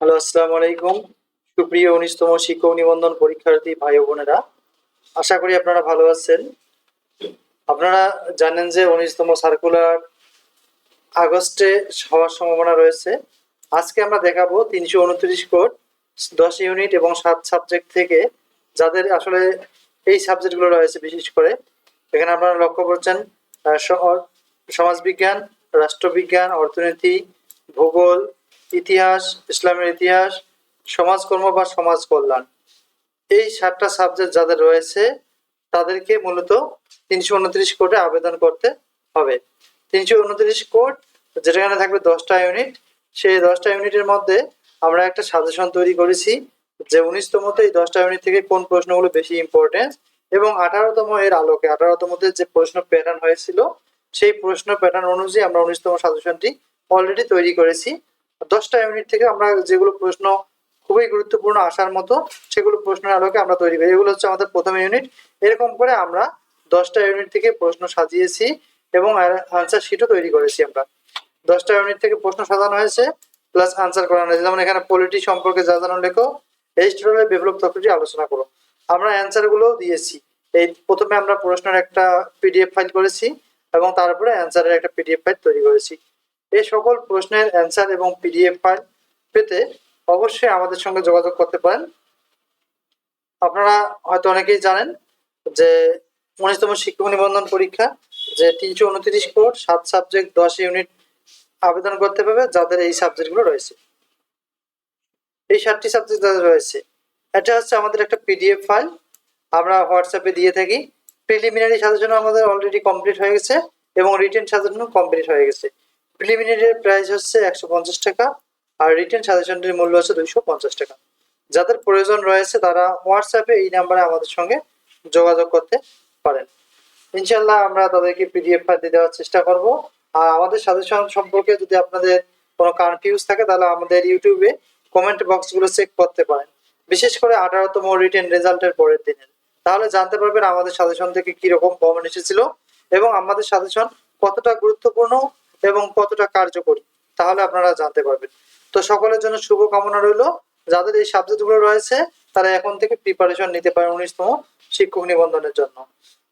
Hello, আসসালামু আলাইকুম। সুপ্রিয় ১৯তম শিক্ষক নিবন্ধন পরীক্ষার্থী ভাই ও বোনেরা, আশা করি আপনারা ভালো আছেন। আপনারা জানেন যে ১৯তম সার্কুলার আগস্টে হওয়ার সম্ভাবনা রয়েছে। আজকে আমরা দেখাবো ৩২৯ কোড ১০ ইউনিট এবং ৭ সাবজেক্ট থেকে যাদের আসলে এই সাবজেক্টগুলো রয়েছে। বিশেষ করে এখানে আপনারা লক্ষ্য করছেন সমাজবিজ্ঞান, রাষ্ট্রবিজ্ঞান, অর্থনীতি, ভূগোল, ইতিহাস, ইসলামের ইতিহাস, সমাজকর্ম বা সমাজ কল্যাণ, এই ৭টা সাবজেক্ট যাদের রয়েছে তাদেরকে মূলত ৩২৯ কোডে আবেদন করতে হবে। ৩২৯ কোড যেখানে থাকবে 10টা ইউনিট, সেই 10টা ইউনিটের মধ্যে আমরা একটা সাজেশন তৈরি করেছি যে ১৯তমতে এই 10টা ইউনিট থেকে কোন প্রশ্নগুলো বেশি ইম্পর্টেন্ট, এবং 18তম এর আলোকে 18তমতে যে প্রশ্ন প্যাটার্ন হয়েছিল সেই প্রশ্ন প্যাটার্ন অনুযায়ী আমরা ১৯তম সাজেশনটি অলরেডি তৈরি করেছি। 10টা ইউনিট থেকে আমরা যেগুলো প্রশ্ন খুবই গুরুত্বপূর্ণ আসার মতো সেগুলো প্রশ্নের আলোকে আমরা তৈরি করি। এগুলো হচ্ছে আমাদের প্রথম ইউনিট। এরকম করে আমরা 10টা ইউনিট থেকে প্রশ্ন সাজিয়েছি এবং আনসার শিটও তৈরি করেছি। আমরা 10টা ইউনিট থেকে প্রশ্ন সাজানো হয়েছে প্লাস আনসার করানো হয়েছে। যেমন এখানে পলিটি সম্পর্কে যা জানো লেখো, এরিস্টটলের বিপ্লব তত্ত্বটি আলোচনা করো। আমরা অ্যান্সার গুলো দিয়েছি। এই প্রথমে আমরা প্রশ্নের একটা পিডিএফ ফাইল করেছি এবং তারপরে অ্যান্সারের একটা পিডিএফ ফাইল তৈরি করেছি। এই সকল প্রশ্নের অ্যান্সার এবং পিডিএফ ফাইল পেতে অবশ্যই আমাদের সঙ্গে যোগাযোগ করতে পারেন। আপনারা হয়তো অনেকেই জানেন যে ১৯তম শিক্ষক নিবন্ধন পরীক্ষা যে ৩২৯ কোড ৭ সাবজেক্ট ১০ ইউনিট আবেদন করতে পারবে যাদের এই সাবজেক্টগুলো রয়েছে। এই ৭টি সাবজেক্ট যাদের রয়েছে, এটা হচ্ছে আমাদের একটা পিডিএফ ফাইল আমরা হোয়াটসঅ্যাপে দিয়ে থাকি। প্রিলিমিনারি সাজেশন আমাদের অলরেডি কমপ্লিট হয়ে গেছে এবং রিটেন সাজেশনও কমপ্লিট হয়ে গেছে। প্রিলিমিনারির প্রাইস হচ্ছে ১৫০ টাকা আর রিটেন সাজেশনটির মূল্য হচ্ছে ২৫০ টাকা। যাদের প্রয়োজন রয়েছে তারা হোয়াটসঅ্যাপে এই নাম্বারে আমাদের সঙ্গে যোগাযোগ করতে পারেন। ইনশাল্লাহ আমরা তাদেরকে পিডিএফ ফাইল দিয়ে দেওয়ার চেষ্টা করব। আর আমাদের সাজেশন সম্পর্কে যদি আপনাদের কোনো কনফিউজ থাকে তাহলে আমাদের ইউটিউবে কমেন্ট বক্সগুলো চেক করতে পারেন, বিশেষ করে 18তম রিটেন রেজাল্টের পরের দিনের। তাহলে জানতে পারবেন আমাদের সাজেশন থেকে কিরকম কমেন্ট এসেছিল এবং আমাদের সাজেশন কতটা গুরুত্বপূর্ণ এবং কতটা কার্যকরী, তাহলে আপনারা জানতে পারবেন। তো সকলের জন্য শুভ কামনা রইল। যাদের এই সাবজেক্টগুলো রয়েছে তারা এখন থেকে প্রিপারেশন নিতে পারে ১৯তম শিক্ষক নিবন্ধনের জন্য।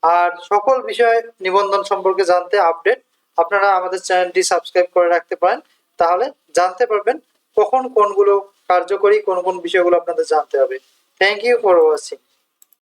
আর সকল বিষয় নিবন্ধন সম্পর্কে জানতে আপডেট আপনারা আমাদের চ্যানেলটি সাবস্ক্রাইব করে রাখতে পারেন, তাহলে জানতে পারবেন কখন কোনগুলো কার্যকরী, কোন কোন বিষয়গুলো আপনাদের জানতে হবে। Thank you for watching.